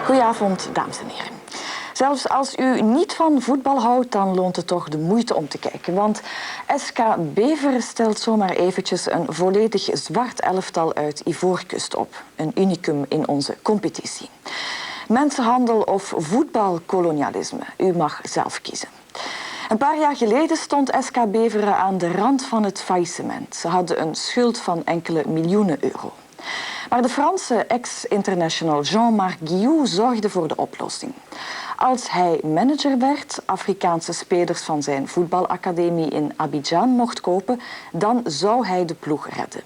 Goedenavond, dames en heren. Zelfs als u niet van voetbal houdt, dan loont het toch de moeite om te kijken. Want SK Beveren stelt zomaar eventjes een volledig zwart elftal uit Ivoorkust op. Een unicum in onze competitie. Mensenhandel of voetbalkolonialisme, u mag zelf kiezen. Een paar jaar geleden stond SK Beveren aan de rand van het faillissement. Ze hadden een schuld van enkele miljoenen euro. Maar de Franse ex-international Jean-Marc Guillou zorgde voor de oplossing. Als hij manager werd, Afrikaanse spelers van zijn voetbalacademie in Abidjan mocht kopen, dan zou hij de ploeg redden.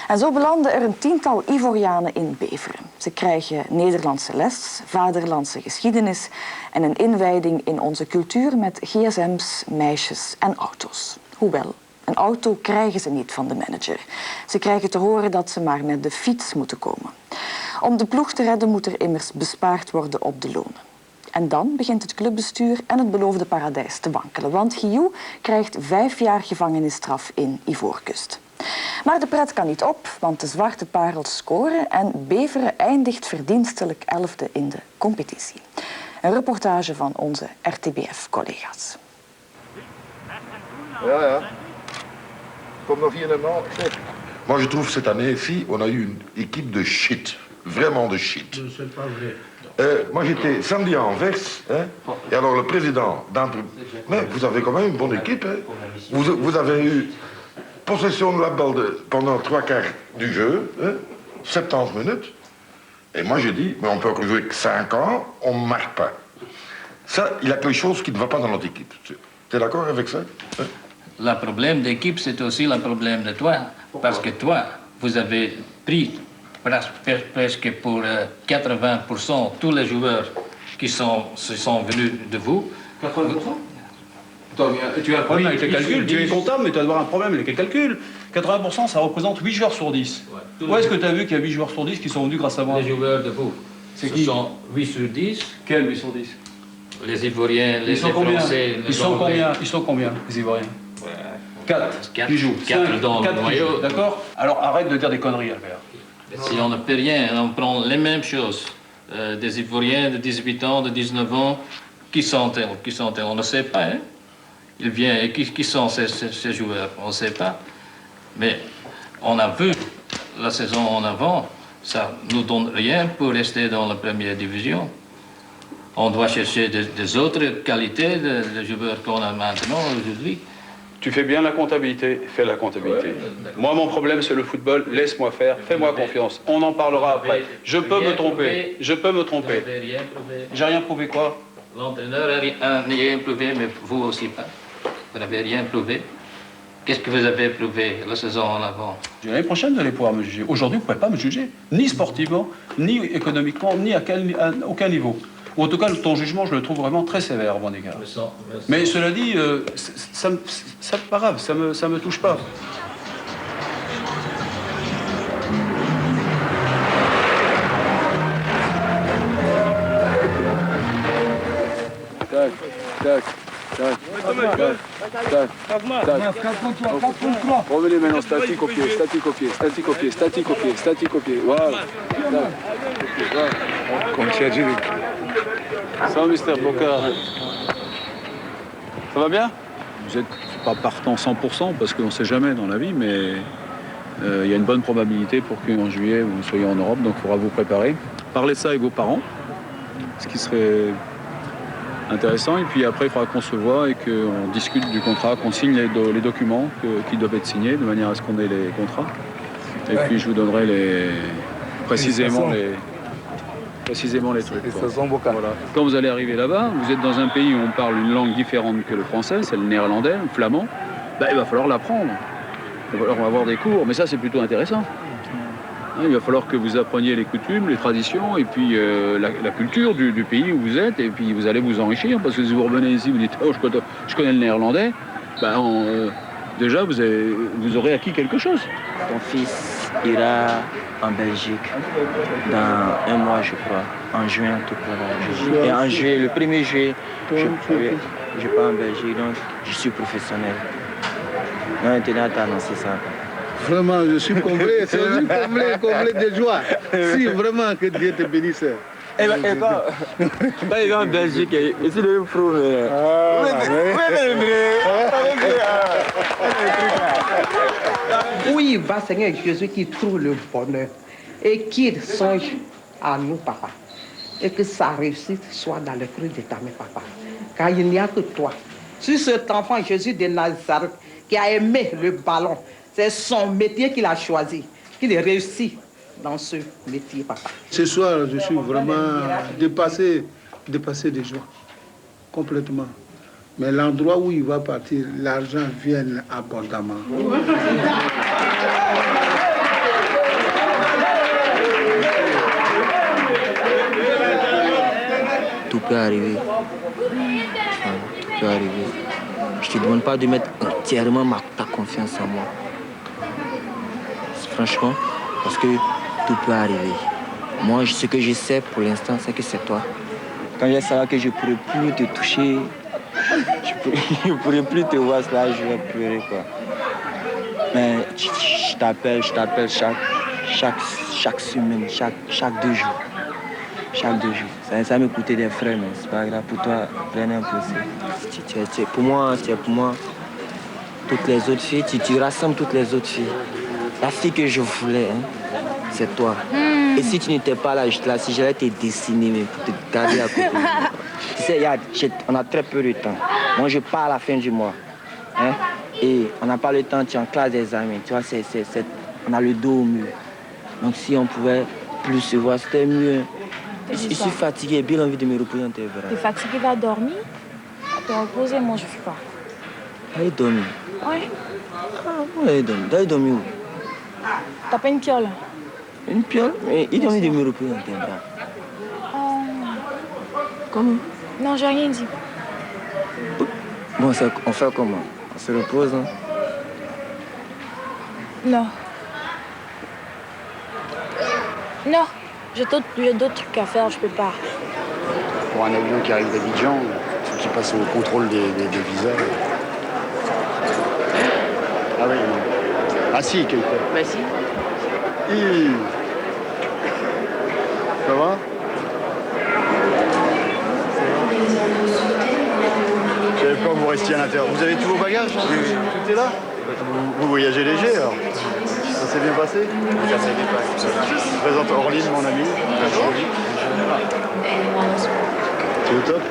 En zo belanden er een tiental Ivorianen in Beveren. Ze krijgen Nederlandse les, vaderlandse geschiedenis en een inwijding in onze cultuur met gsm's, meisjes en auto's. Hoewel, een auto krijgen ze niet van de manager. Ze krijgen te horen dat ze maar met de fiets moeten komen. Om de ploeg te redden moet er immers bespaard worden op de lonen. En dan begint het clubbestuur en het beloofde paradijs te wankelen. Want Guillou krijgt 5 jaar gevangenisstraf in Ivoorkust. Maar de pret kan niet op, want de zwarte parels scoren en Beveren eindigt verdienstelijk 11e in de competitie. Een reportage van onze RTBF-collega's. Ja. Kom nog hier naar. Moi, je trouve cette année-ci, on a eu une équipe de shit. Vraiment de shit. C'est pas vrai. Moi, j'étais samedi à Anvers, hein, et alors le président mais vous avez quand même une bonne équipe, hein. Vous avez eu possession de la balle pendant 3/4 du jeu, hein, 70 minutes. Et moi, j'ai dit, mais on peut encore jouer que 5 ans, on ne marque pas. Ça, il y a quelque chose qui ne va pas dans notre équipe. Tu es d'accord avec ça, hein? Le problème d'équipe, c'est aussi le problème de toi. Parce que toi, vous avez pris presque pour 80% tous les joueurs qui sont venus de vous. 80%? Tu as un problème avec les calculs, tu es comptable, mais tu vas avoir un problème avec les calculs. 80%, ça représente 8 joueurs sur 10. Où est-ce que tu as vu qu'il y a 8 joueurs sur 10 qui sont venus grâce à moi? Les joueurs de vous. C'est Ce qui? sont 8 sur 10. Quels 8 sur 10? Les Ivoiriens, les Français, ils sont combien? Ils sont combien, les Ivoiriens? 4 qui jouent. 4 dans le noyau. D'accord? Alors arrête de dire des conneries, Albert. Si on ne fait rien, on prend les mêmes choses. Des Ivoiriens de 18 ans, de 19 ans, qui sont-ils? On ne sait pas, hein? Ils viennent, et qui sont ces joueurs? On ne sait pas. Mais on a vu la saison en avant, ça ne nous donne rien pour rester dans la première division. On doit chercher des autres qualités de joueurs qu'on a maintenant, aujourd'hui. Tu fais bien la comptabilité, fais la comptabilité. Ouais, moi, mon problème, c'est le football. Laisse-moi faire, fais-moi confiance. On en parlera après. Je peux me tromper. Je peux me tromper. J'ai rien prouvé quoi? L'entraîneur n'a rien prouvé, mais vous aussi pas. Vous n'avez rien prouvé. Qu'est-ce que vous avez prouvé la saison en avant? L'année prochaine, vous allez pouvoir me juger. Aujourd'hui, vous ne pouvez pas me juger. Ni sportivement, ni économiquement, ni à aucun niveau. Ou en tout cas, ton jugement, je le trouve vraiment très sévère à mon égard. Mais cela dit, c'est pas grave, ça me touche pas. Tac, tac, tac, tac, tac. Revenez maintenant, statique au pied, statique au pied, statique au pied, statique au pied, statique au pied. Voilà. Comme tu as dit. Ça va, Mister Bocard? Ça va bien? Vous n'êtes pas partant 100% parce qu'on ne sait jamais dans la vie, mais il y a une bonne probabilité pour qu'en juillet vous soyez en Europe, donc il faudra vous préparer. Parlez de ça avec vos parents, ce qui serait intéressant, et puis après il faudra qu'on se voit et qu'on discute du contrat, qu'on signe les documents qui doivent être signés de manière à ce qu'on ait les contrats. Et puis je vous donnerai précisément les trucs. Voilà. Quand vous allez arriver là-bas, vous êtes dans un pays où on parle une langue différente que le français, c'est le néerlandais, le flamand. Ben, il va falloir l'apprendre. Il va falloir avoir des cours, mais ça c'est plutôt intéressant. Il va falloir que vous appreniez les coutumes, les traditions, et puis la culture du pays où vous êtes, et puis vous allez vous enrichir, parce que si vous revenez ici, vous dites « Oh, je connais le néerlandais », ben, déjà vous aurez acquis quelque chose. Ton fils ira en Belgique dans 1 mois, je crois, en juin, tout cas. Et en juillet, le 1er juillet, je pars en Belgique, donc je suis professionnel. Maintenant, tu as annoncé ça. Vraiment, je suis comblé, comblé de joie. Si vraiment que Dieu te bénisse. Et quoi? Quand il va en Belgique, il est le pro. Oui, il va, Seigneur Jésus, qui trouve le bonheur et qui songe à nous, papa. Et que sa réussite soit dans le creux de ta main, papa. Car il n'y a que toi. Sur cet enfant Jésus de Nazareth qui a aimé le ballon, c'est son métier qu'il a choisi, qu'il réussit dans ce métier, papa. Ce soir, je suis vraiment dépassé de joie, complètement. Mais l'endroit où il va partir, l'argent vient abondamment. Tout peut arriver. Tout peut arriver. Je ne te demande pas de mettre entièrement ta confiance en moi. Franchement, parce que tout peut arriver. Moi, ce que je sais pour l'instant, c'est que c'est toi. Quand je saurai que je ne pourrai plus te toucher, je ne pourrai plus te voir, là, je vais pleurer, quoi. Mais je t'appelle chaque semaine, chaque 2 jours. Chaque 2 jours. Ça me coûtait des frais, mais c'est pas grave. Pour toi, rien n'est impossible. Tu es pour moi toutes les autres filles. Tu rassembles toutes les autres filles. La fille que je voulais, hein, c'est toi. Et si tu n'étais pas là, si j'allais te dessiner, mais pour te garder à côté de moi. Tu sais, on a très peu de temps. Moi, je pars à la fin du mois. Hein, et on n'a pas le temps, tu es en classe d'examen. Tu vois, on a le dos au mur. Donc si on pouvait plus se voir, c'était mieux. Je suis fatigué, bien envie de me reposer dans tes bras. T'es fatigué, va dormir. Te reposer, moi je fais pas. Allez dormir. Ouais. Allez dormir. D'aller dormir où? T'as pas une piole? Une piole? Mais il a envie de me reposer dans tes bras. Comment? Non, j'ai rien dit. Bon, on fait comment? On se repose, hein? Non. Non. J'ai d'autres trucs à faire, je peux pas. Pour un avion qui arrive d'Abidjan, il faut qu'il passe au contrôle des visas. Ah oui. Ah si, quelqu'un. Bah si. Ça va? Je savais pas que vous restiez à l'intérieur. Vous avez tous vos bagages? Oui. Tout est là? Vous voyagez léger alors? Ça s'est bien passé? Ça s'est bien passé. Je présente Orline, mon ami. C'est au top?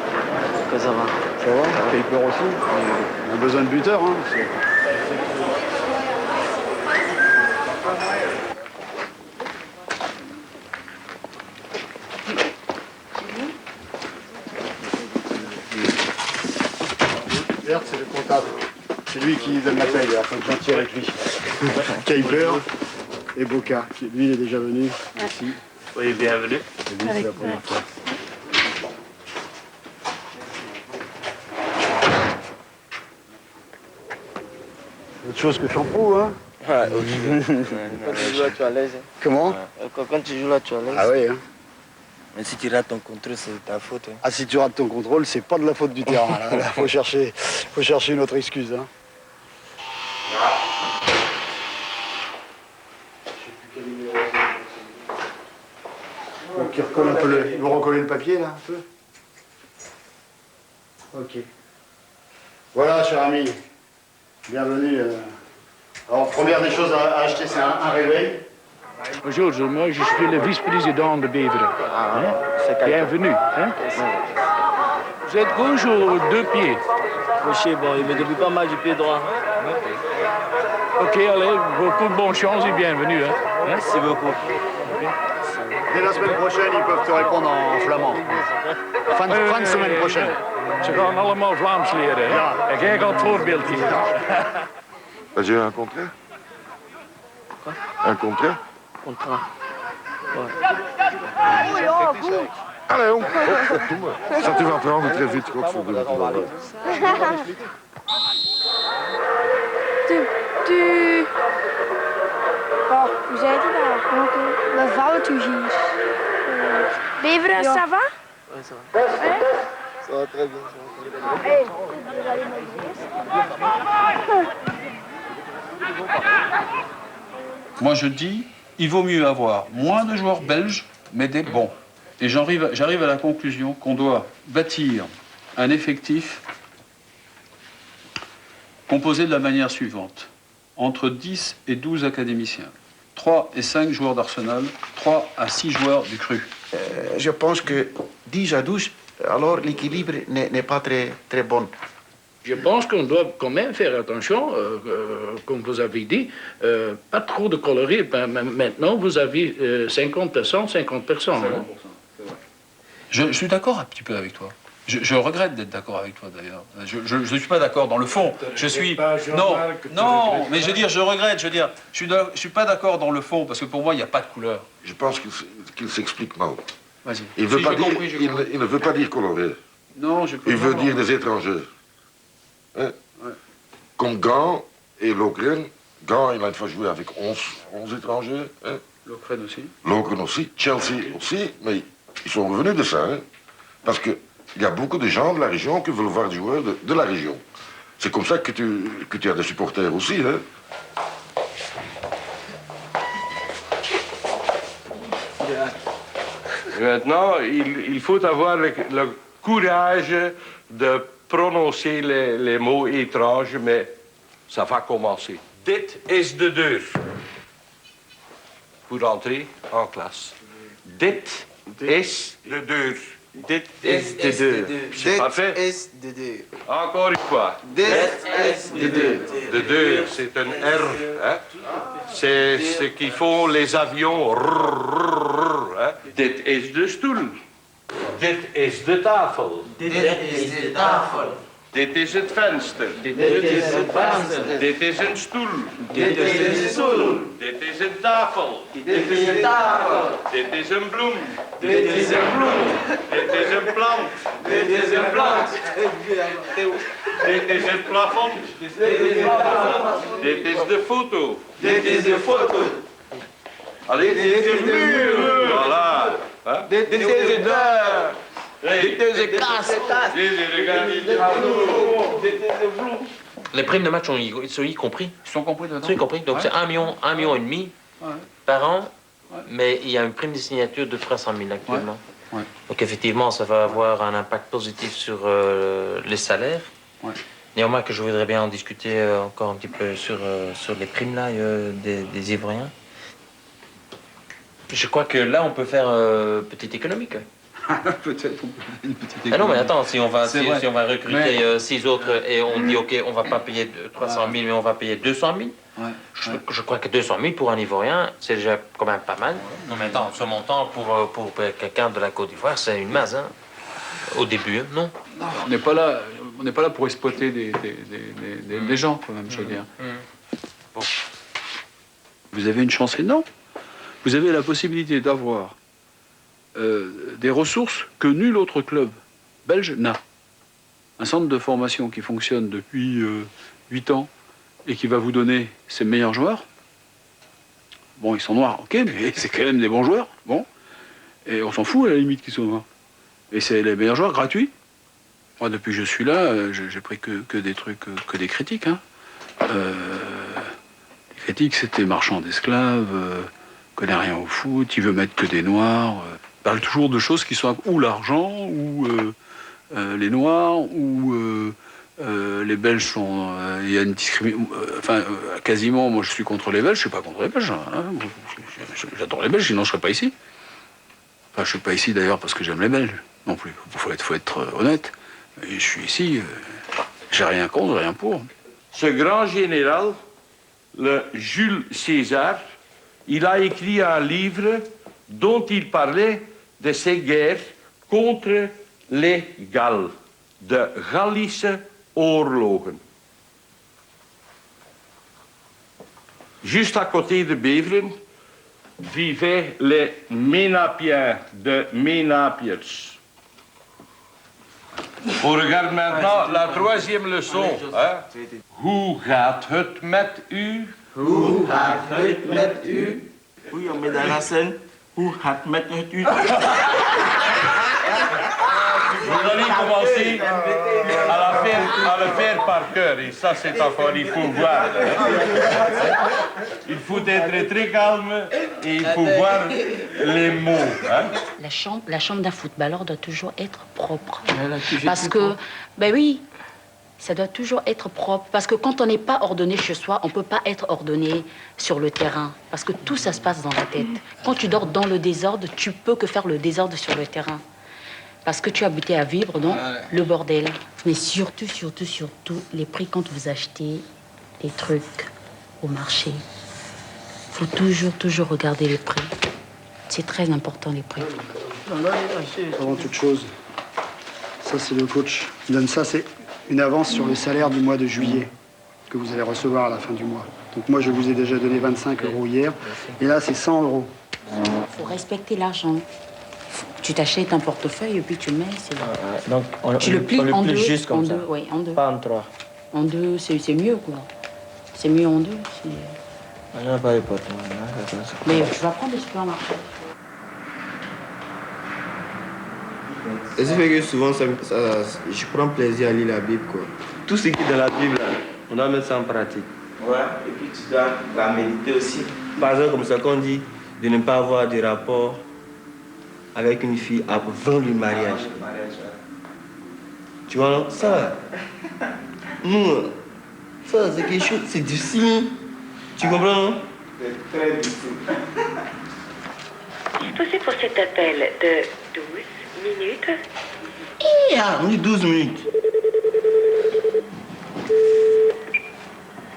Ça va. Ça va? T'as eu peur aussi? On a besoin de buteurs, hein? Vert, c'est le comptable. C'est lui qui donne la paye, il faut être gentil avec lui. Kuiper et Boca. Lui, il est déjà venu ici. Oui, bienvenue. Et lui, c'est la première fois. Autre chose que Champrou, hein? Ouais, quand tu joues là, tu es à l'aise. Comment? Quand tu joues là, tu es à l'aise. Ah oui, hein? Mais si tu rates ton contrôle, c'est ta faute. Hein. Ah, si tu rates ton contrôle, c'est pas de la faute du terrain. Là, faut chercher une autre excuse, hein? Donc, il recolle un peu vous recollez le papier, là, un peu? Ok. Voilà, cher ami. Bienvenue. Alors, première des choses à acheter, c'est un réveil. Bonjour, moi je suis le vice-président de Beveren. Bienvenue. Hein? Vous êtes gauche ou 2 pieds? Gaucher, bon, il me depuis pas mal du pied droit. Ok, allez, beaucoup de bonne chance et bienvenue. Hein? Merci beaucoup. Dès la semaine prochaine, ils peuvent te répondre en flamand. Fin de semaine prochaine. Ze gaan allemaal Vlaams leren. Hè? Ja. En jij gaat voorbeeld geven. J'ai un contrat. Quoi? Un contrat? Contrat. Allez, on ça tu vas prendre très vite, je crois que c'est de Tu... Oh, hoe zei hij dat? We vouwen toe hier. Beveren, ça va? Ouais, ça va. Ça va très bien. Moi je dis, il vaut mieux avoir moins de joueurs belges, mais des bons. Et j'arrive à la conclusion qu'on doit bâtir un effectif composé de la manière suivante. Entre 10 et 12 académiciens, 3 et 5 joueurs d'Arsenal, 3 à 6 joueurs du Cru. Je pense que 10 à 12, alors l'équilibre n'est pas très bon. Je pense qu'on doit quand même faire attention, comme vous avez dit, pas trop de coloris. Maintenant, vous avez 50%, 50%. Hein? Je suis d'accord un petit peu avec toi. Je regrette d'être d'accord avec toi d'ailleurs. Je ne suis pas d'accord dans le fond. Je suis non, mais je veux dire, je regrette. Je veux dire, je suis pas d'accord dans le fond parce que pour moi il n'y a pas de couleur. Je pense qu'il s'explique mal. Vas-y. Il ne veut pas dire coloré. Non, il veut dire des étrangers. Hein? Ouais. Comme Gand et Lokeren. Gand, il a une fois joué avec 11 étrangers. Hein? Lokeren aussi. Lokeren aussi. Chelsea aussi. Mais ils sont revenus de ça. Hein? Parce qu'il y a beaucoup de gens de la région qui veulent voir des joueurs de la région. C'est comme ça que tu as des supporters aussi. Hein? Maintenant, il faut avoir le courage de prononcer les mots étranges, mais ça va commencer. Dit is de deur. Pour entrer en classe. Dit is de deur. Dit is de deur. C'est parfait? Dit is de deur. Encore une fois. Dit is de deur. De deur, c'est un R. Hein? C'est ce qu'ils font les avions. Hein? Dit is de stoel. Dit is de tafel. Dit is de tafel. Dit is het venster. Dit is het venster. Dit is een stoel. Dit is een stoel. Dit is een tafel. Dit is een tafel. Dit is een bloem. Dit is een bloem. Dit is een plant. Dit is een plant. Dit is het plafond. Dit is het plafond. Dit is de foto. Dit is de foto. Allee, dit is de muur. Voilà. Dit is de deur. Dit is de kast. Dit is de garniture. Dit is de vloer. Les primes de match sont y compris. Ils sont compris dedans. Ils sont y compris. Donc ouais. c'est 1,5 million par an, mais il y a une prime de signature de 300 000 actuellement. Ouais. Ouais. Donc effectivement, ça va avoir un impact positif sur les salaires. Ouais. Néanmoins, que je voudrais bien en discuter encore un petit peu sur les primes là, des Ivoiriens. Je crois que là, on peut faire petite économie. Peut-être une petite économie. Ah non, mais attends, si on va recruter mais... 6 autres et on dit, OK, on va pas payer 300 000, mais on va payer 200 000. Ouais. Je crois que 200 000 pour un Ivoirien, c'est déjà quand même pas mal. Non, mais attends, ce montant pour quelqu'un de la Côte d'Ivoire, c'est une masse, hein, au début, hein, non? Non, on n'est pas là pour exploiter des gens, quand même, je veux dire. Bon. Vous avez une chance énorme. Vous avez la possibilité d'avoir des ressources que nul autre club belge n'a. Un centre de formation qui fonctionne depuis 8 ans et qui va vous donner ses meilleurs joueurs. Bon, ils sont noirs, ok, mais c'est quand même des bons joueurs. Bon. Et on s'en fout à la limite qu'ils soient noirs. Et c'est les meilleurs joueurs gratuits. Moi, depuis que je suis là, j'ai pris que des trucs, que des critiques. Hein. Les critiques, c'était marchand d'esclaves, connaît rien au foot, il veut mettre que des noirs. Parle toujours de choses qui sont ou l'argent, ou les noirs, ou les Belges sont... Il y a une discrimination... quasiment, moi je suis contre les Belges, je suis pas contre les Belges. Hein. J'adore les Belges, sinon je serais pas ici. Enfin, je suis pas ici d'ailleurs parce que j'aime les Belges, non plus. Faut être honnête. Et je suis ici, j'ai rien contre, rien pour. Ce grand général, le Jules César, il a écrit un livre dont il parlait de ces guerres contre les Galles, de Gallische oorlogen. Juste à côté de Beveren vivaient les Ménapiens de Ménapiers. On regarde maintenant la troisième leçon. Hein? Hoe gaat het met u? Hoe gaat het met u? Oui, on met dans la scène. Hoe gaat met u? Vous allez commencer à la faire à le faire par cœur. Et ça, c'est encore, il faut voir. Il faut être très calme et il faut voir les mots. Hein? La chambre d'un footballeur doit toujours être propre. Parce que, ben oui, ça doit toujours être propre. Parce que quand on n'est pas ordonné chez soi, on ne peut pas être ordonné sur le terrain. Parce que tout ça se passe dans la tête. Quand tu dors dans le désordre, tu peux que faire le désordre sur le terrain. Parce que tu es habitué à vivre dans le bordel. Mais surtout, les prix quand vous achetez des trucs au marché. Il faut toujours regarder les prix. C'est très important, les prix. Avant toute chose, ça c'est le coach qui donne ça, c'est une avance sur le salaire du mois de juillet que vous allez recevoir à la fin du mois. Donc moi je vous ai déjà donné 25 € hier, et là c'est 100 €. Il faut respecter l'argent. Tu t'achètes un portefeuille et puis tu mets, c'est bon. Donc tu le plies en deux, juste comme ça. Oui, en deux. Pas en trois. En deux, c'est mieux quoi. C'est mieux en deux. On n'a pas de portefeuille. Mais tu vas prendre des supermarchés. Et ça fait que souvent, je prends plaisir à lire la Bible, quoi. Tout ce qui est dans la Bible, là, on doit mettre ça en pratique. Ouais, et puis tu dois la méditer aussi. Par exemple, comme ça qu'on dit, de ne pas avoir de rapport avec une fille avant le mariage. Tu vois, non? Ça, nous, ça, c'est quelque chose, c'est difficile. Tu comprends, non? C'est très difficile. Disposez pour cet appel de 12 minutes. On dit 12 minutes.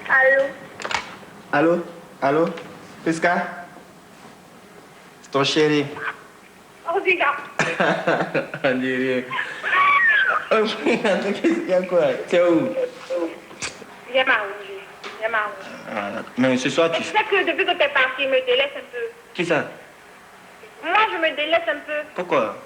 Allô? Allô? Allô? Pesca? C'est ton chéri. Oh, déjà. On dit rien. Oh, il y a quoi? C'est où? J'ai marre. Ah, mais ce soir, tu... Je sais que depuis que t'es parti, il me délaisse un peu. Qui ça? Moi, je me délaisse un peu. Pourquoi?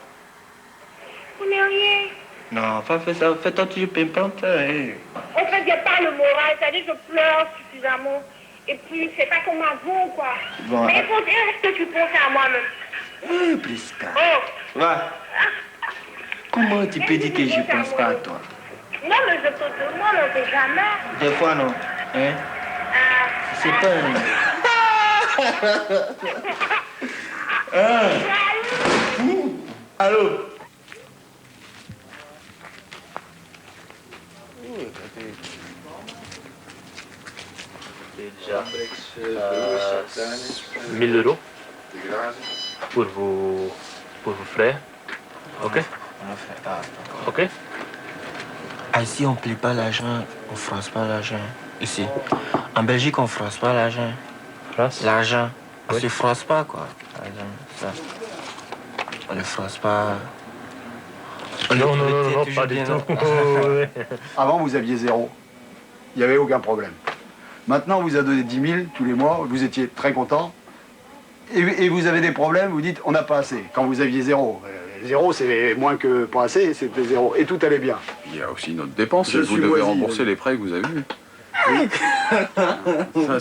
Vous n'avez rien. Non, pas fait ça. Fais-toi toujours pimpante. Hey. En fait, j'ai pas le moral. C'est-à-dire que je pleure suffisamment. Et puis, c'est pas comme avant, quoi. Bon, mais il faut dire ce que tu penses à moi-même. Prisca. Oh. Va. Comment tu peux dire que je pense pas à toi? Non, mais je te demande, on sait jamais. Des fois, non. Hein? C'est pas Allô? Déjà 1000 € pour vos frères. Ok? Ok? Ah, ici, on ne plie pas l'argent, on ne froisse pas l'argent. Ici. En Belgique, on ne froisse pas l'argent. L'argent. On ne se froisse pas, quoi. Ça. On ne le froisse pas. Non, pas du tout. Avant, vous aviez 0. Il n'y avait aucun problème. Maintenant, on vous a donné 10 000 tous les mois, vous étiez très content. Et vous avez des problèmes, vous dites on n'a pas assez. Quand vous aviez 0. 0, c'est moins que pas assez, c'était 0. Et tout allait bien. Il y a aussi notre dépense. Je vous suis devez moisi, rembourser les prêts que vous avez eus. Ça,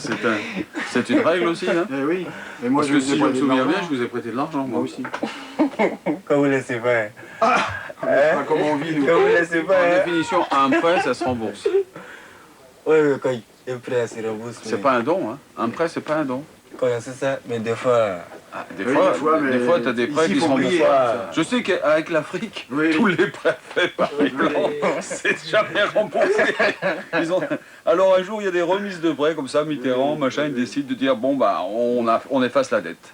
c'est une règle aussi, hein? Oui. Et moi, parce que si je me souviens bien, je vous ai prêté de l'argent, moi aussi. Quand vous laissez faire. Comment on vit, nous? Quand vous laissez faire. En définition, un prêt, ça se rembourse. Oui, mais quand il est prêt, ça se rembourse. C'est pas un don, hein? Un prêt, c'est pas un don. Quand c'est ça, mais des fois... Des fois, tu as des prêts qui sont remboursés. Je sais qu'avec l'Afrique, tous les prêts faits par les Blancs, c'est jamais remboursé. Alors un jour, il y a des remises de prêts comme ça, Mitterrand, machin, ils décident de dire bon, bah, on efface la dette.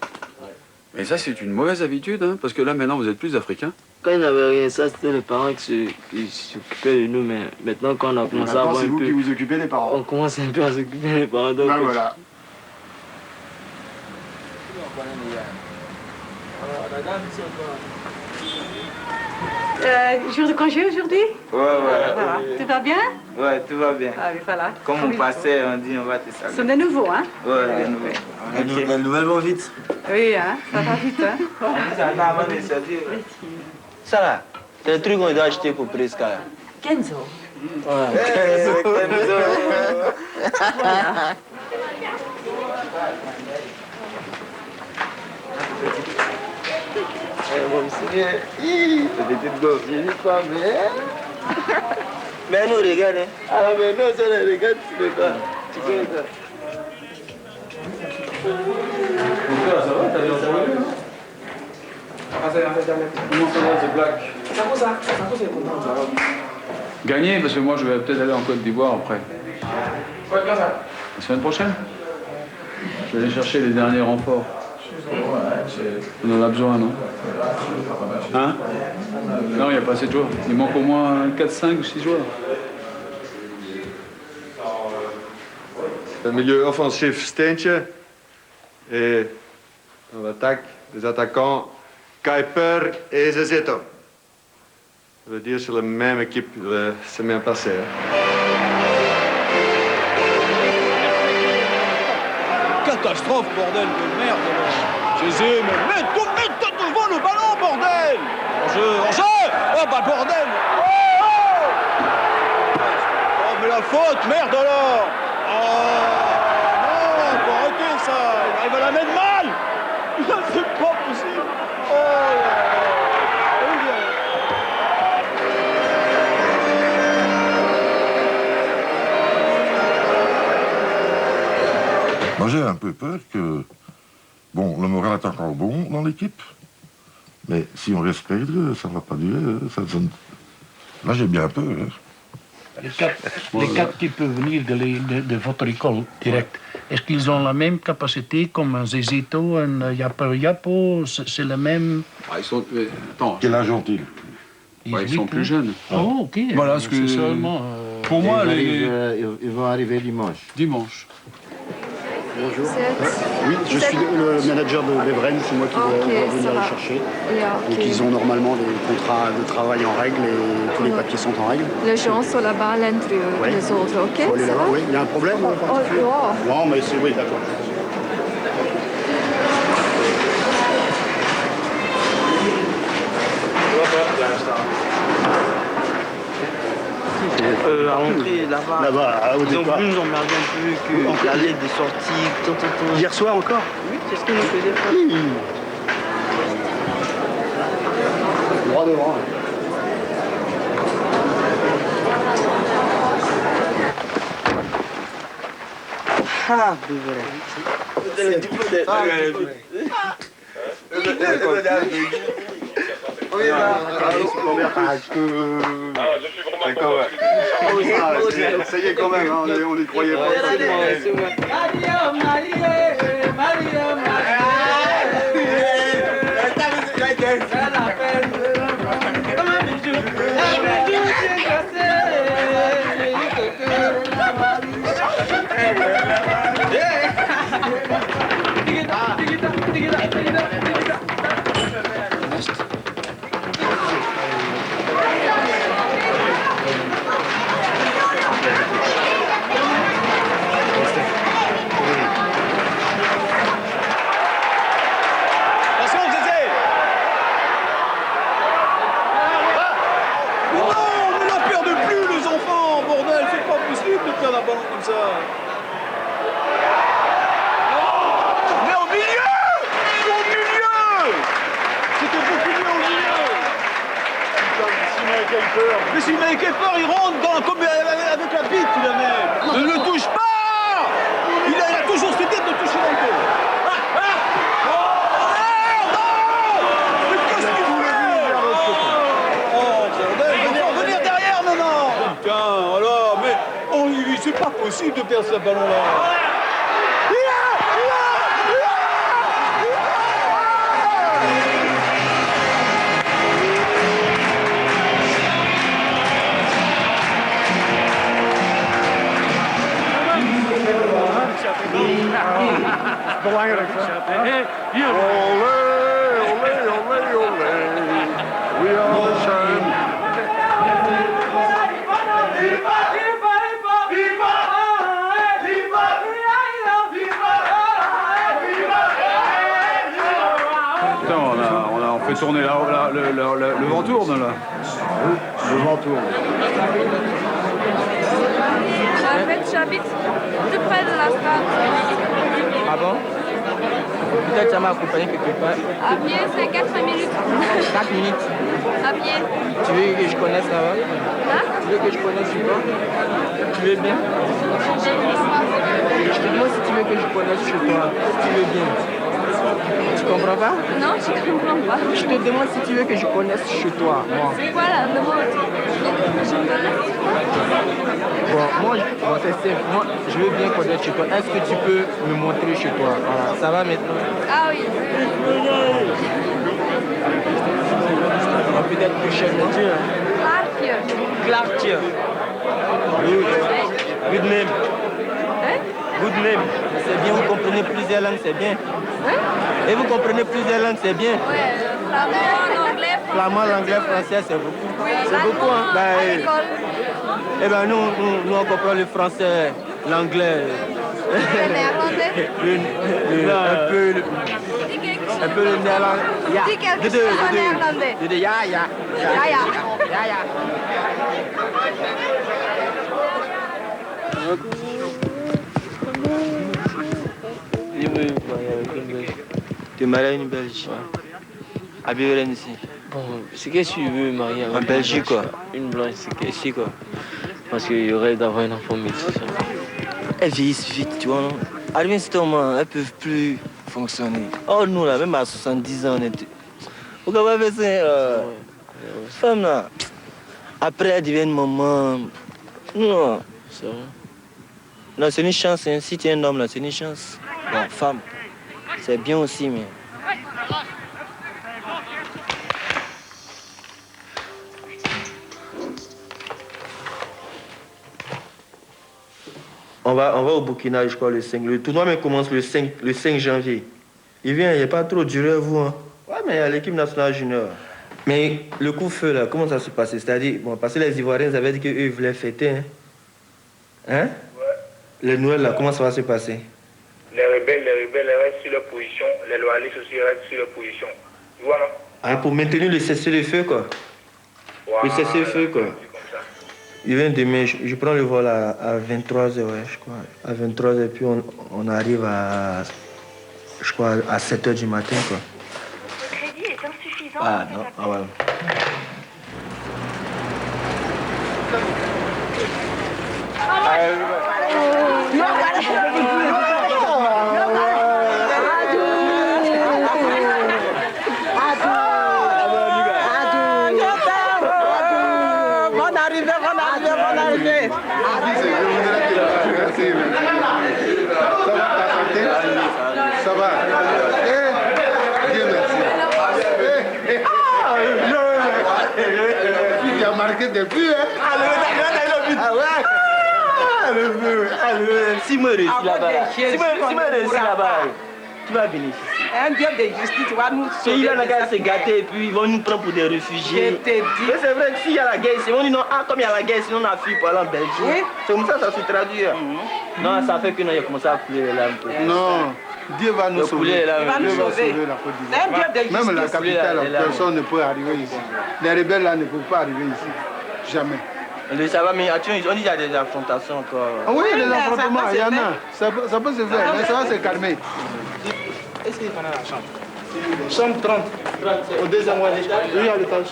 Mais ça, c'est une mauvaise habitude, hein, parce que là, maintenant, vous êtes plus africains. Quand il n'y avait rien, ça, c'était les parents qui s'occupaient de nous, mais maintenant, quand on a commencé à avoir un peu... c'est vous qui vous occupez des parents. On commence un peu à s'occuper des parents, donc... Ben voilà. Jour de congé aujourd'hui? Ouais. Voilà. Tout va bien? Ouais, tout va bien. Ah oui, voilà. Comme on passait, on dit on va te saluer. Ce sont des nouveaux, hein? Ouais, des nouvelles. Les nouvelles vont vite. Oui, hein? Ça va vite, hein? Avant de sortir. Ça là, c'est le truc qu'on doit acheter pour Prisca. Kenzo. Ouais. Kenzo. Voilà. Bon, monsieur, petite gosse, je dis pas, mais... Mais nous, regarde. Hein. Ah, mais non, ça, regarde, tu peux pas. Tu connais ça. Ça va, t'as bien joué, hein? Comment ça va, The Black? Gagner, parce que moi je vais peut-être aller en Côte d'Ivoire après. La semaine prochaine? Je vais aller chercher les derniers renforts. On en a besoin, non? Hein? Non, il n'y a pas assez de joueurs. Il manque au moins 4, 5 ou 6 joueurs. Le milieu offensif Steentje. Et dans l'attaque, les attaquants Kuiper et Zezito. Ça veut dire sur la même équipe la semaine passée. Catastrophe, bordel de merde! Jésus, mais mets-toi devant le ballon, bordel! En jeu! Oh bah bordel! Oh mais la faute, merde alors! Oh non, faut arrêter ça! Il arrive à la mettre mal! C'est pas possible! Oh là là! Moi, j'ai un peu peur que... Bon, le moral est encore bon dans l'équipe, mais si on reste perdre, ça ne va pas durer. Là, j'ai bien peur. Les quatre qui peuvent venir de votre école direct, est-ce qu'ils ont la même capacité comme un Zezito, un Yapo? C'est le même... Ah, ils sont... Attends. Quel âge ont-ils? Ils sont plus jeunes. Oh, ok. Voilà ce que... Seulement, pour moi, ils vont arriver dimanche. Dimanche. Bonjour. Oui, je suis le manager de Beveren, c'est moi qui vais venir les chercher. Donc ils ont normalement des contrats de travail en règle et tous les papiers sont en règle. Les gens sont là-bas, l'un entre les autres, ok? Faut aller là-bas, oui. Il y a un problème en particulier? Non, mais c'est... Oui, d'accord. À l'entrée, là-bas. Là-bas, au ils départ. Nous emmerdé un peu que la lettre de sortie. Hier soir encore? Oui, c'est ce qu'ils nous faisaient faire. Droit devant. Ah, Beveren. Ça y est quand même, hein, on y croyait pas. Mais si le mec est fort, il rentre comme avec la bite, tu la mets. Ne le touche pas! Il a toujours cette tête de toucher dans le dos. Mais qu'est-ce qu'il fait? Oh, bordel, il faut revenir derrière maintenant. Putain, voilà, mais c'est pas possible de perdre ce ballon-là. Belangrijk, hè? Olé, olé, olé, olé. We are the same. Putain, on fait tourner le vent tourne là. Le vent tourne. J'habite tout près de la stade. Ah bon? Peut-être ça m'a accompagné quelque part. À pied, c'est 4 minutes. 4 minutes. À pied. Tu veux que je connaisse là-bas? Tu veux que je connaisse là-bas? Tu veux bien? Je te demande si tu veux que je connaisse chez toi. Si tu veux bien. Tu comprends pas? Non, je comprends pas. Je te demande si tu veux que je connaisse chez toi. Moi. C'est quoi la demande? Je me connais. Bon, c'est simple. Moi, je veux bien connaître chez toi. Est-ce que tu peux me montrer chez toi? Voilà. Ça va maintenant? Ah oui. Peut-être plus cher. Clarkje. Clarkje. Good name. Hein? Good name. C'est bien, vous comprenez plusieurs langues, c'est bien. Hein? Et vous comprenez plusieurs langues, c'est bien. Ouais, flamand, anglais, français. Flamand, l'anglais, français, c'est beaucoup. Oui, c'est beaucoup, hein? à l'école. Eh bien, nous, on comprend le français, l'anglais. Le néerlandais. Un peu le néerlandais. Dis quelque chose en néerlandais. Ja. Ja. Tu es marié à une Belge. À Béveren ici. Bon, c'est qu'est-ce que tu veux marier en Belgique quoi? Une blanche, c'est qu'est-ce quoi? Parce qu'il rêve d'avoir un enfant métis. Elles vieillissent vite, tu vois, non? Arrivé ce moment, elles ne peuvent plus fonctionner. Oh, nous, là, même à 70 ans, on est... Vous avez fait ça, femme, là. Après, elles deviennent maman. Non. C'est vrai? Non, c'est une chance, hein. Si tu es un homme, là, c'est une chance. Bon, femme, c'est bien aussi, mais... On va au Burkina, je crois, le 5. Le tournoi mais commence le 5 janvier. Il n'y a pas trop duré à vous. Hein. Ouais, mais il y a l'équipe nationale junior. Mais le coup-feu, là, comment ça se passait? C'est-à-dire, bon, parce que les Ivoiriens avaient dit qu'eux, ils voulaient fêter. Hein? Ouais. Le Noël, là, comment ça va se passer? Les rebelles restent sur leur position. Les loyalistes aussi restent sur leur position. Tu vois, non? Ah, pour maintenir le cessez-le-feu, quoi. Voilà, le cessez-le-feu, quoi. Il vient demain, je prends le vol à 23h, ouais, je crois. À 23h, puis on arrive à, je crois, à 7h du matin, quoi. Le crédit est insuffisant. Ah, non, ah, voilà. Ça va. Dieu merci. Tu as marqué depuis, hein? Ah ouais? Si moi réussis là-bas, tu vas bénéficier. Un dieu de justice va nous sauver. Il y a la guerre, c'est gâté et puis ils vont nous prendre pour des réfugiés. Je t'ai dit. Mais c'est vrai que s'il y a la guerre, ils vont dire non, ah, comme il y a la guerre, sinon on a fui pour aller en Belgique. Oui. C'est comme ça se traduit. Non, ça fait que non, il a commencé à couler là un peu. Non, Dieu va nous sauver. Il va nous sauver. La Côte d'Ivoire. Même la capitale, personne ne peut arriver ici. Les rebelles là ne peuvent pas arriver ici. Jamais. Ça va, mais on dit qu'il y a des affrontations encore. Ah oui, il y a des affrontements, il y en a. Ça peut se faire, mais ça va se calmer. Est-ce qu'il y a la chambre? Chambre 30. Au deuxième mois, oui, à l'étage.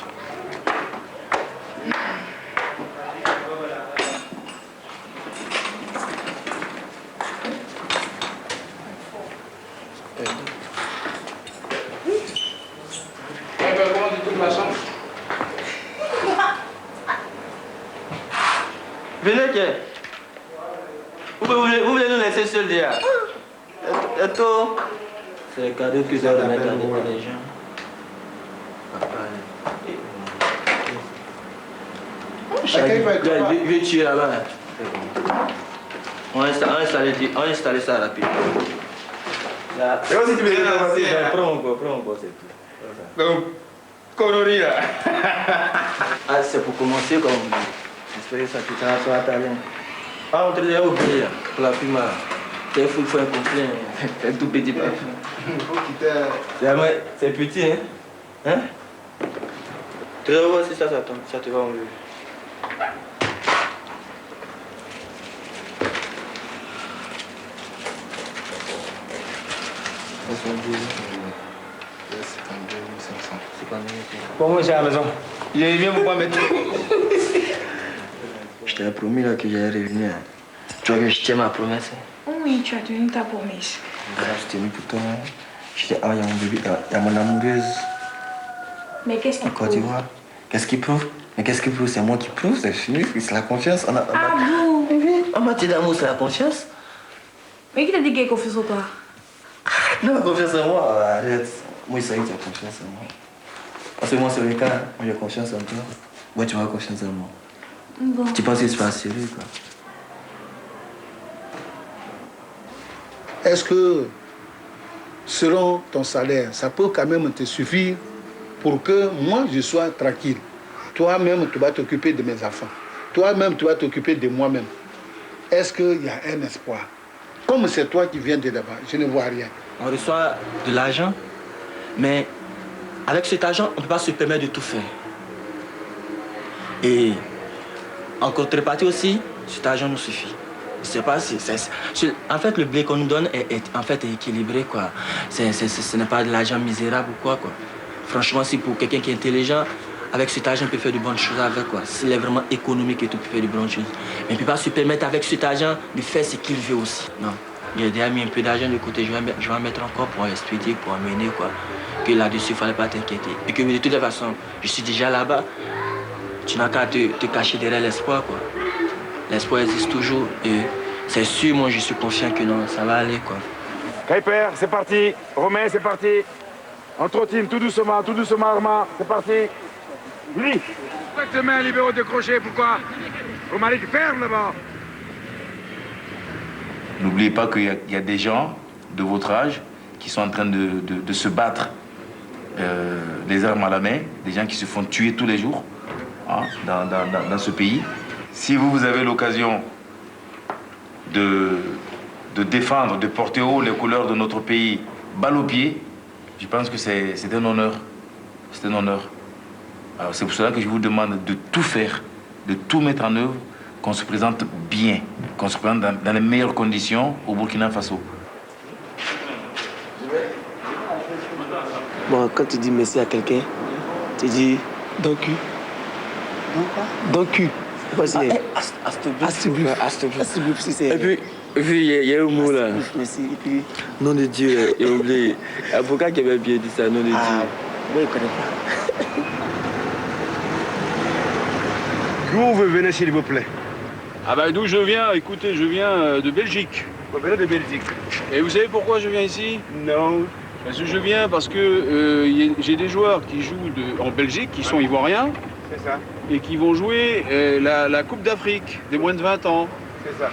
Venez, vous voulez nous laisser seuls déjà? Et toi? C'est le cadeau que ça va mettre à les gens. Chacun va être là. Il veut tuer là-bas. On a installé ça rapide. Et aussi tu veux commencer, prends encore, c'est tout. Donc, coloris là. Ah, c'est pour commencer comme... J'espère que ça te transfère à ta langue. Ah, on te l'a oublié pour la prima. Il faut un complet. C'est un tout petit pas. C'est petit, hein? Hein? Tu vas voir si ça te va enlever. Bon, moi, j'ai à la maison. Il est bien pour pas mettre. Je t'avais promis là, que j'allais revenir. Tu vois que je tiens ma promesse. Oui, tu as tenu ta promesse. Je t'ai mis pour toi. J'étais, il y a mon bébé, il y a mon amoureuse. Mais qu'est-ce qu'il En Côte prouve? d'Ivoire. Qu'est-ce qu'il prouve? Mais qu'est-ce qu'il prouve? C'est moi qui prouve, c'est fini, c'est la confiance. Ah bon? En matière d'amour, c'est la confiance. Mais qui t'a dit qu'il y a confiance en toi? Non, la confiance en moi, arrête. Moi, il s'agit de confiance en moi. Parce que moi, c'est le cas, moi j'ai confiance en toi. Moi, tu as confiance en moi. Bon. Tu penses que c'est pas sérieux, quoi. Est-ce que, selon ton salaire, ça peut quand même te suffire pour que moi, je sois tranquille? Toi-même, tu vas t'occuper de mes enfants. Toi-même, tu vas t'occuper de moi-même. Est-ce qu'il y a un espoir? Comme c'est toi qui viens de là-bas, je ne vois rien. On reçoit de l'argent, mais avec cet argent, on ne peut pas se permettre de tout faire. Et en contrepartie aussi, cet argent nous suffit. Je sais pas si en fait, le blé qu'on nous donne est en fait équilibré, quoi. Ce n'est pas de l'argent misérable ou quoi. Franchement, si pour quelqu'un qui est intelligent, avec cet argent, il peut faire de bonnes choses avec, quoi. S'il est vraiment économique et tout, il peut faire de bonnes choses. Mais il ne peut pas se permettre avec cet argent de faire ce qu'il veut aussi. Non. J'ai déjà mis un peu d'argent de côté, je vais en mettre encore pour expédier, pour emmener, quoi. Que là-dessus, il ne fallait pas t'inquiéter. Et que de toute façon, je suis déjà là-bas. Tu n'as qu'à te cacher derrière l'espoir, quoi. L'espoir existe toujours et c'est sûr, moi je suis confiant que non, ça va aller, quoi. Kuiper, c'est parti. Romain, c'est parti. On trottine tout doucement, Armand. C'est parti. Oui. Exactement, libéraux de crochet, pourquoi? Romaric, ferme là-bas. N'oubliez pas qu'il y a des gens de votre âge qui sont en train de se battre les armes à la main, des gens qui se font tuer tous les jours, hein, dans ce pays. Si vous avez l'occasion de défendre, de porter haut les couleurs de notre pays, balle au pied, je pense que c'est un honneur. C'est un honneur. Alors c'est pour cela que je vous demande de tout faire, de tout mettre en œuvre, qu'on se présente bien, qu'on se présente dans les meilleures conditions au Burkina Faso. Bon, quand tu dis merci à quelqu'un, tu dis don cul. Don cul. Et puis, il y a un mot là. Merci. Et puis, nom de Dieu, j'ai oublié. Avocat qui avait bien dit ça, nom de Dieu. Moi, je ne connais pas. D'où vous venez, s'il vous plaît? Ah ben d'où je viens? Écoutez, je viens de Belgique. Vous venez de Belgique. Et vous savez pourquoi je viens ici? Non. Parce que je viens parce que j'ai des joueurs qui jouent en Belgique, qui sont ivoiriens. C'est ça. Et qui vont jouer la Coupe d'Afrique des moins de 20 ans. C'est ça.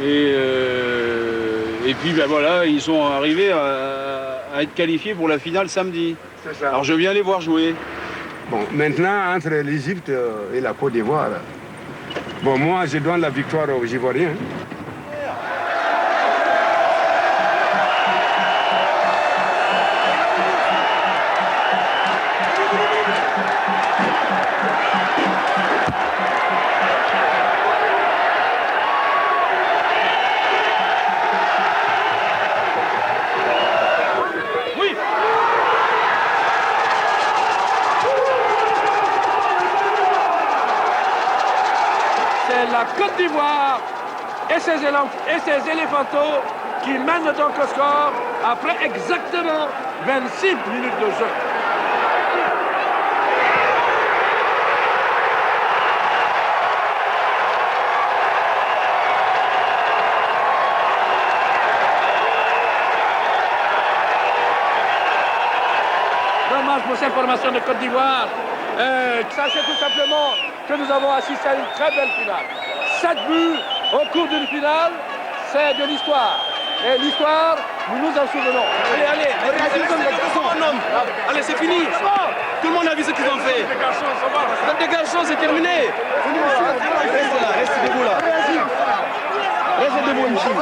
Et puis ben voilà, ils sont arrivés à être qualifiés pour la finale samedi. C'est ça. Alors je viens les voir jouer. Bon, maintenant, entre l'Égypte et la Côte d'Ivoire, bon, moi, je donne la victoire aux Ivoiriens. La Côte d'Ivoire et ses éléphantos qui mènent donc le score après exactement 26 minutes de jeu. Dommage pour cette formation de Côte d'Ivoire. Sachez tout simplement que nous avons assisté à une très belle finale. 7 buts au cours d'une finale, c'est de l'histoire. Et l'histoire, nous nous en souvenons. Allez, allez, c'est fini. Tout le monde a vu ce qu'ils ont fait. Vous êtes des garçons, c'est terminé. Restez là, restez debout là. Restez debout, Michel.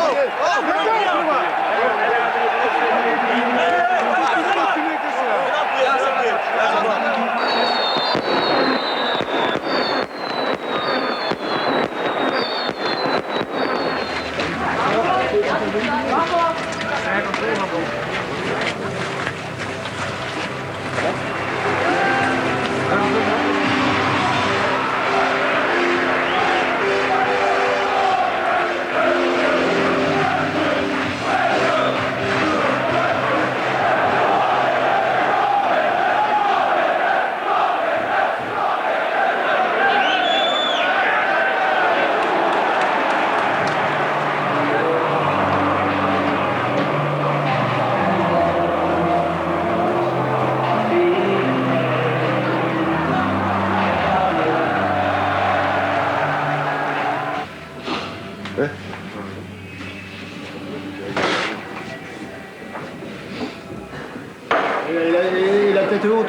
tête haute,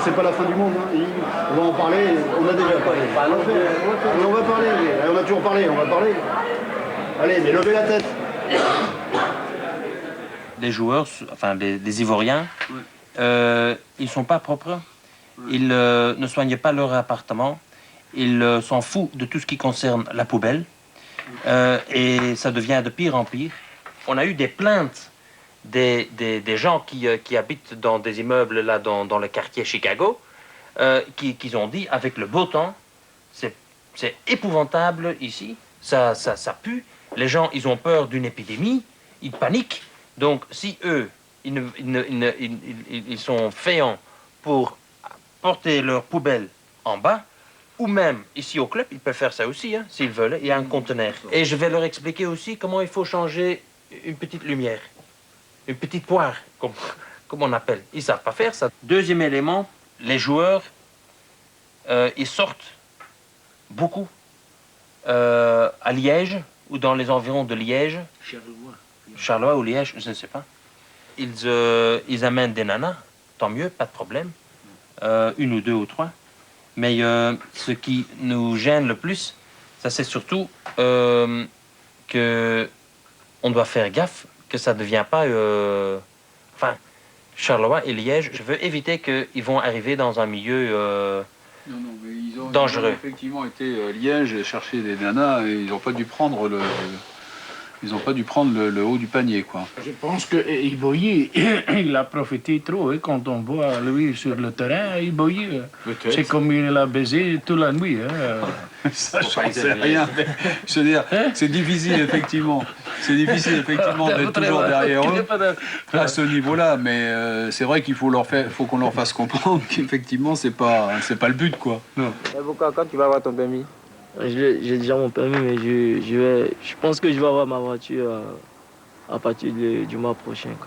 c'est pas la fin du monde. Hein. On va en parler, on a déjà parlé. On va parler, on a toujours parlé, on va parler. Allez, mais levez la tête. Les joueurs, enfin les Ivoiriens, ils sont pas propres. Ils ne soignent pas leur appartement. Ils s'en foutent de tout ce qui concerne la poubelle. Et ça devient de pire en pire. On a eu des plaintes des gens qui habitent dans des immeubles là dans le quartier Chicago, qui ont dit avec le beau temps, c'est épouvantable ici, ça pue. Les gens, ils ont peur d'une épidémie, ils paniquent. Donc si eux, ils sont fainéants pour porter leur poubelle en bas, ou même ici au club, ils peuvent faire ça aussi, hein, s'ils veulent. Il y a un conteneur. Et je vais leur expliquer aussi comment il faut changer une petite lumière, une petite poire, comme on appelle. Ils ne savent pas faire ça. Deuxième élément, les joueurs, ils sortent beaucoup à Liège ou dans les environs de Liège. Charleroi ou Liège, je ne sais pas. Ils amènent des nanas, tant mieux, pas de problème. Une ou deux ou trois. Mais ce qui nous gêne le plus, ça c'est surtout que on doit faire gaffe que ça ne devient pas... Enfin, Charleroi et Liège, je veux éviter qu'ils vont arriver dans un milieu dangereux. Ils ont effectivement été Liège chercher des nanas et ils n'ont pas dû prendre le... Ils n'ont pas dû prendre le haut du panier, quoi. Je pense que Iboyi, il a profité trop. Hein, quand on voit lui sur le terrain, Iboyi, c'est comme il a baisé toute la nuit. Hein. Ça, j'en sais rien. Je veux dire, c'est difficile, effectivement. C'est difficile, effectivement, d'être toujours derrière eux à ce niveau-là. Mais c'est vrai qu'il faut qu'on leur fasse comprendre qu'effectivement, c'est pas le but, quoi. Non. Pourquoi, quand tu vas avoir ton permis? J'ai déjà mon permis, mais je pense que je vais avoir ma voiture à partir du mois prochain. Quoi.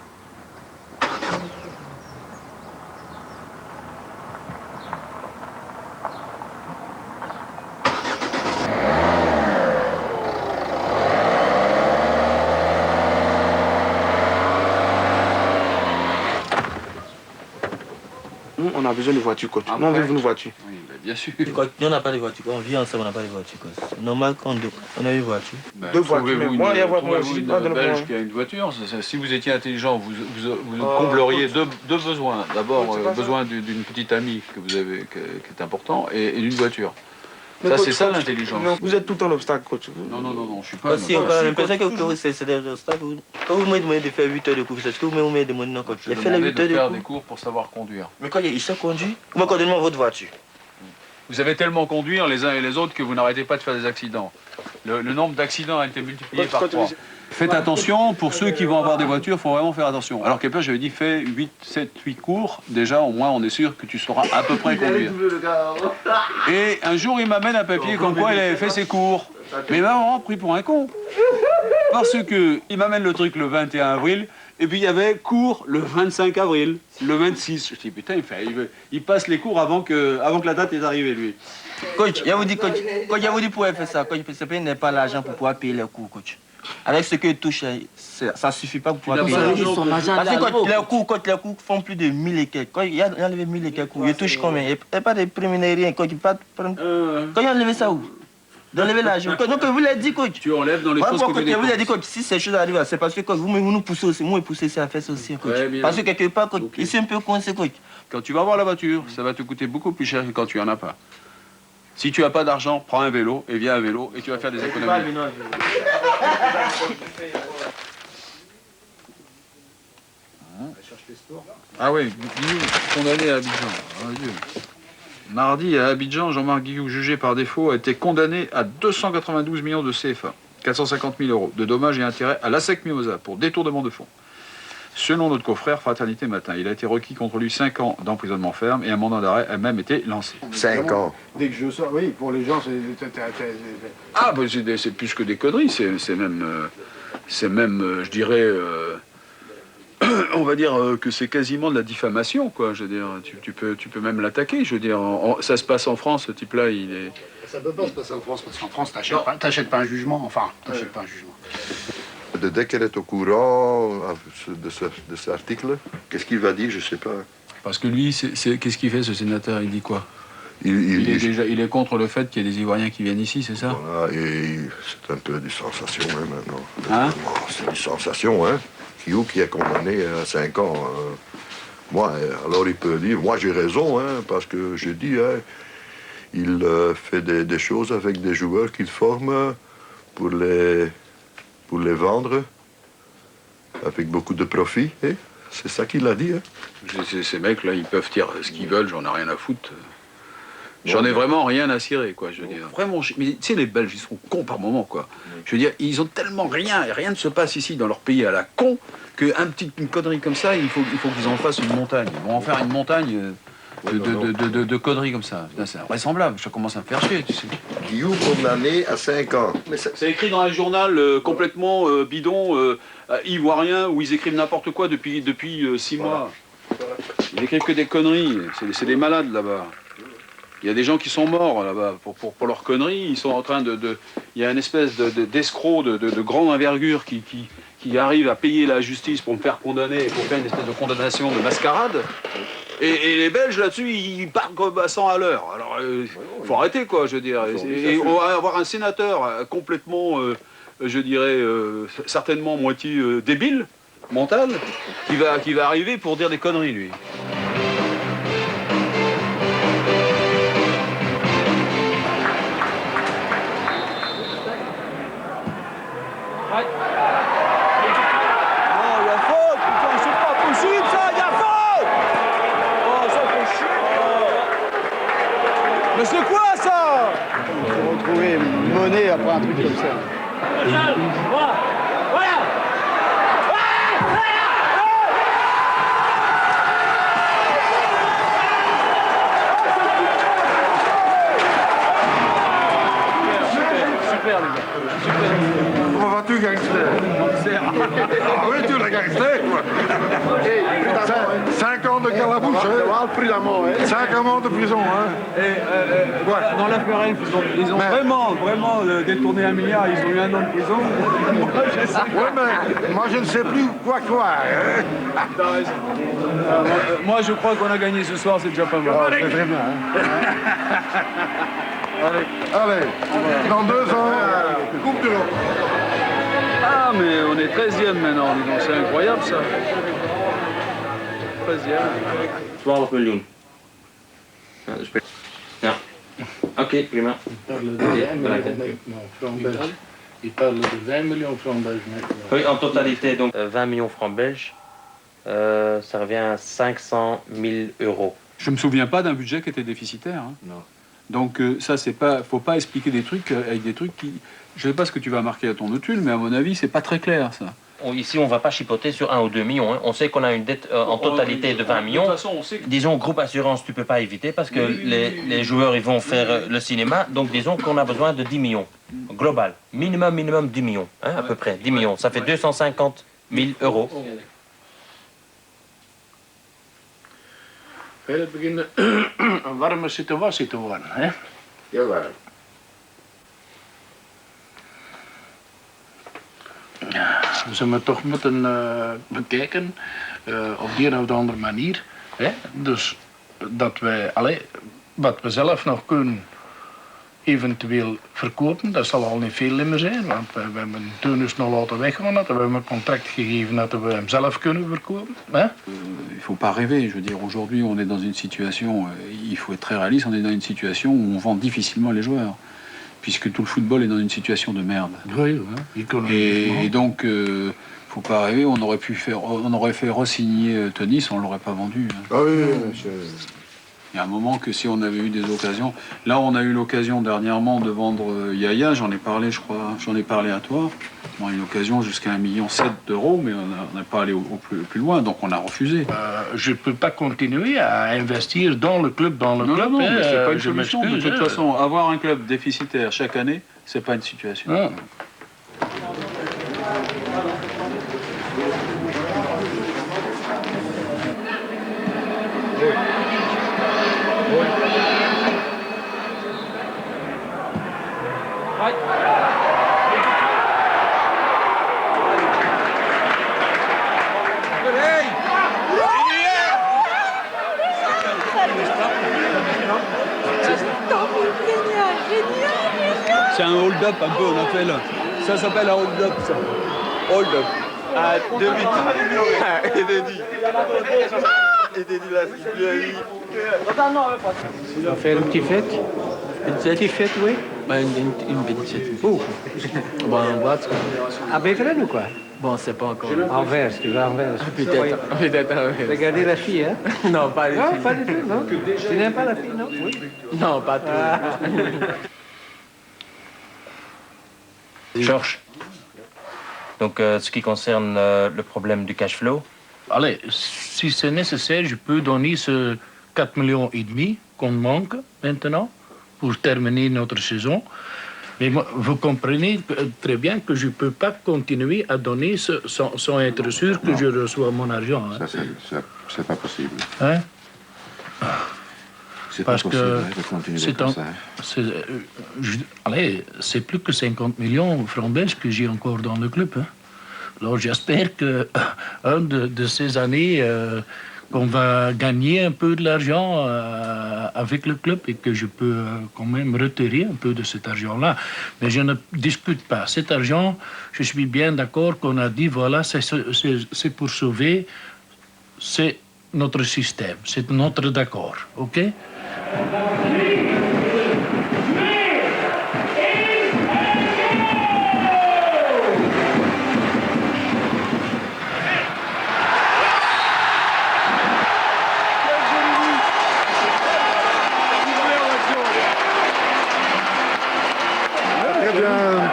On a besoin de voitures, coach. Nous, on veut une voiture. Oui, bien sûr. Nous, on n'a pas de voiture. On vit ensemble, on n'a pas de voiture. C'est normal qu'on a une voiture. Deux voitures. Moi, il y a une Belge qui a une voiture. Si vous étiez intelligent, vous combleriez deux besoins. D'abord, besoin d'une petite amie que vous avez, qui est important, et d'une voiture. Ça, c'est ça l'intelligence. Vous êtes tout un obstacle, coach. Non, je suis pas. Si, on a l'impression que c'est des obstacles. Quand vous me demandez de faire 8 heures de cours, c'est ce que vous me demandez non, coach. Je demandais de faire des cours pour savoir conduire. Mais quand il sait conduire, vous me donnez votre voiture. Vous savez tellement conduire les uns et les autres que vous n'arrêtez pas de faire des accidents. Le nombre d'accidents a été multiplié par 3. Faites attention, pour ceux qui vont avoir des voitures, il faut vraiment faire attention. Alors qu'après, j'avais dit, fais 8 cours, déjà au moins on est sûr que tu sauras à peu près conduire. Et un jour, il m'amène un papier comme quoi il avait fait ses cours. Mais il m'a vraiment pris pour un con. Parce que il m'amène le truc le 21 avril, et puis il y avait cours le 25 avril, le 26. Je dis, putain, il passe les cours avant que la date est arrivée, lui. Coach, il vous dit, pour faire ça, coach, il n'a pas l'argent pour pouvoir payer les cours, coach. Avec ce qu'il touche, ça ne suffit pas pour pouvoir payer les cours. Parce que les cours font plus de 1000 et quelques. Quand il a enlevé 1000 et quelques cours, il touche combien? Il n'y a pas de préliminaires, rien. Quand il a enlevé ça où? D'enlever l'argent. Donc vous l'avez dit, coach. Tu enlèves dans les choses que tu dépenses. Vous l'avez dit, coach, si ces choses arrivent, c'est parce que vous nous poussez aussi. Moi, poussez ça à faire ça aussi, coach. Ouais, parce que quelque part, coach, okay. Ici un peu coincé, coach. Quand tu vas avoir la voiture, ça va te coûter beaucoup plus cher que quand tu n'en as pas. Si tu n'as pas d'argent, prends un vélo et viens à vélo et tu vas faire des économies. Ah oui, Guillou, condamné à Abidjan. Oh, Dieu. Mardi, à Abidjan, Jean-Marc Guillou, jugé par défaut, a été condamné à 292 millions de CFA, 450 000 euros de dommages et intérêts à l'ASEC Mimosa pour détournement de fonds. Selon notre confrère Fraternité Matin, il a été requis contre lui 5 ans d'emprisonnement ferme et un mandat d'arrêt a même été lancé. 5 ans. Dès que je sors, oui, pour les gens, c'est... Ah, bah c'est plus que des conneries, c'est même, je dirais... on va dire que c'est quasiment de la diffamation, quoi. Je veux dire, tu peux même l'attaquer. Je veux dire, ça se passe en France, ce type-là, il est... Ça peut pas se passer en France, parce qu'en France, t'achètes pas un jugement. Enfin, t'achètes pas un jugement. De Decker est au courant de cet article. Qu'est-ce qu'il va dire, je sais pas. Parce que lui, qu'est-ce qu'il fait, ce sénateur? Il dit quoi? Il est contre le fait qu'il y ait des Ivoiriens qui viennent ici, c'est ça? Voilà, et c'est un peu des sensations hein, maintenant. Hein? C'est des sensations, hein. Qui est condamné à 5 ans. Moi, alors il peut dire, moi j'ai raison, hein, parce que je dis, hein, il fait des choses avec des joueurs qu'il forme pour les vendre avec beaucoup de profit. Hein. C'est ça qu'il a dit. Hein. Ces mecs-là, ils peuvent dire ce qu'ils veulent, j'en ai rien à foutre. J'en ai vraiment rien à cirer, quoi, je veux dire. Vraiment, mais tu sais, les Belges, ils sont cons par moment, quoi. Je veux dire, ils ont tellement rien, et rien ne se passe ici dans leur pays à la con, qu'une connerie comme ça, il faut qu'ils en fassent une montagne. Ils vont en faire une montagne de conneries comme ça. C'est invraisemblable, ça commence à me faire chier, tu sais. Guillaume condamné à 5 ans. C'est écrit dans un journal complètement bidon, ivoirien, où ils écrivent n'importe quoi depuis 6 mois. Ils écrivent que des conneries, c'est des malades là-bas. Il y a des gens qui sont morts là-bas pour leurs conneries. Ils sont en train il y a une espèce d'escroc de grande envergure qui arrive à payer la justice pour me faire condamner, pour faire une espèce de condamnation de mascarade. Et les Belges là-dessus, ils partent à 100 à l'heure. Alors, il faut arrêter, quoi, je veux dire. Et on va avoir un sénateur complètement, je dirais, certainement moitié débile, mental, qui va arriver pour dire des conneries, lui. Mais c'est quoi ça? Il faut retrouver monnaie après un truc comme ça. Super, les gars. Super. Comment vas-tu, gangster? Ah oui, tu l'as gangster, quoi. 5 ans de calabouche, hein. 5 ans de prison, hein. Dans l'affaire Elf, ils ont vraiment détourné 1 milliard, ils ont eu 1 an de prison. Moi, je ne sais plus quoi. Hein. T'as raison. Moi, je crois qu'on a gagné ce soir, c'est déjà pas mal. C'est très bien. Hein. Allez, dans 2 ans, coupe de l'eau. Ah, mais on est 13e maintenant, dis donc, c'est incroyable ça. 13e. 12 miljoen. Ja. Oké, prima. Il parle de 20 millions de francs belges. Oui, en totalité, donc 20 millions de francs belges, ça revient à 500 000 euros. Je me souviens pas d'un budget qui était déficitaire. Hein. Non. Donc ça, c'est pas, faut pas expliquer des trucs avec des trucs qui... Je sais pas ce que tu vas marquer à ton notule, mais à mon avis, c'est pas très clair, ça. Ici, on ne va pas chipoter sur 1 ou 2 millions. Hein. On sait qu'on a une dette en totalité de 20 millions. De toute façon, on sait que... Disons, groupe assurance, tu ne peux pas éviter parce que les joueurs, ils vont faire le cinéma. Donc, disons qu'on a besoin de 10 millions. Global. Minimum 10 millions. Hein, à peu près. 10 millions. Ça fait 250 000 euros. Het begint een warme situatie te worden, hè? Jawel. Dus we toch moeten bekijken op die of de andere manier. Hè? Dus dat wij, wat we zelf nog kunnen eventueel verkopen, dat zal al niet veel meer zijn, want we hebben toen dus nog laten weggaan, dat we hebben een contract gegeven dat we hem zelf kunnen verkopen. Hè? Il faut pas rêver, je veux dire, aujourd'hui on est dans une situation, il faut être très réaliste, on est dans une situation où on vend difficilement les joueurs, puisque tout le football est dans une situation de merde. Oui, et donc, faut pas rêver, on aurait fait re-signer Tony, on l'aurait pas vendu. Hein. Ah oui, monsieur. Il y a un moment que si on avait eu des occasions... Là, on a eu l'occasion dernièrement de vendre Yaya, j'en ai parlé, je crois, j'en ai parlé à toi. On a eu une occasion jusqu'à 1,7 million d'euros, mais on n'a pas allé au plus loin, donc on a refusé. Je ne peux pas continuer à investir dans le club, Non, mais c'est pas une solution. De toute façon, avoir un club déficitaire chaque année, c'est pas une situation. Ah. non? C'est un hold-up un peu, on appelle. Ça s'appelle un hold-up, ça. Hold-up. Ah, 2 buts. Et Dédi. Et Dédi la sifflerie. On va faire une petite fête. Une petite fête, oui. Une petite fête. Où? Bon, en boîte. À Beveren ou quoi? Bon, c'est pas encore. Anvers, tu vas à Anvers. Peut-être, peut-être Anvers. Regardez la fille, hein? Non, pas du tout. Non, pas du tout, non. Tu n'aimes pas la fille, non? Oui. Non, pas tout. Georges, donc ce qui concerne le problème du cash flow. Allez, si c'est nécessaire, je peux donner ce 4,5 millions qu'on manque maintenant pour terminer notre saison. Mais moi, vous comprenez très bien que je ne peux pas continuer à donner sans être sûr que je reçois mon argent. Hein. Ça, c'est pas possible. Hein? C'est pas possible de continuer comme ça. Allez, c'est plus que 50 millions francs belges que j'ai encore dans le club. Hein. Alors j'espère qu'un de ces années, qu'on va gagner un peu de l'argent avec le club et que je peux quand même retirer un peu de cet argent-là. Mais je ne discute pas. Cet argent, je suis bien d'accord qu'on a dit, voilà, c'est pour sauver, c'est notre système, c'est notre d'accord, OK?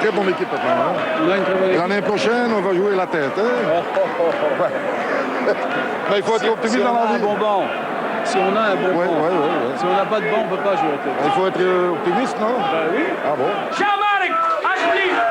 Très bonne équipe maintenant. L'année prochaine, on va jouer la tête. Hein? Ouais. Mais il faut être optimiste dans la vie. Si on a un bon banc. Si on n'a pas de banc, on ne peut pas jouer la tête. Il faut être optimiste, non? Ben oui. Ah bon? Jean-Marc, alsjeblieft!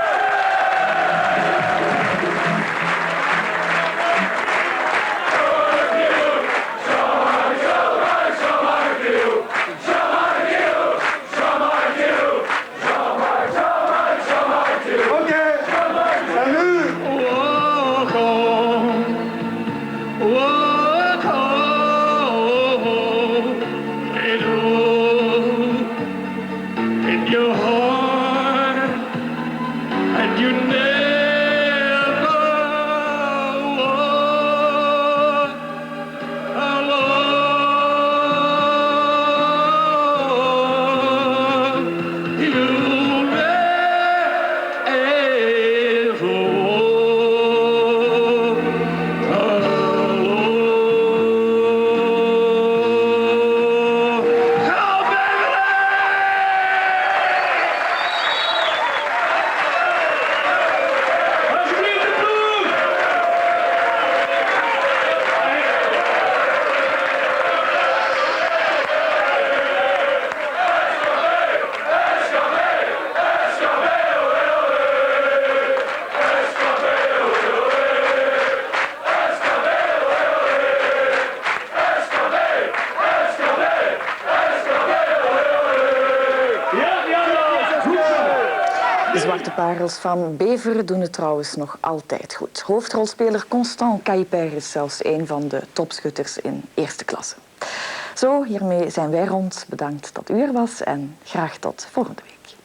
De Zwarte Parels van Beveren doen het trouwens nog altijd goed. Hoofdrolspeler Constant Kuiper is zelfs een van de topschutters in eerste klasse. Zo, hiermee zijn wij rond. Bedankt dat u er was en graag tot volgende week.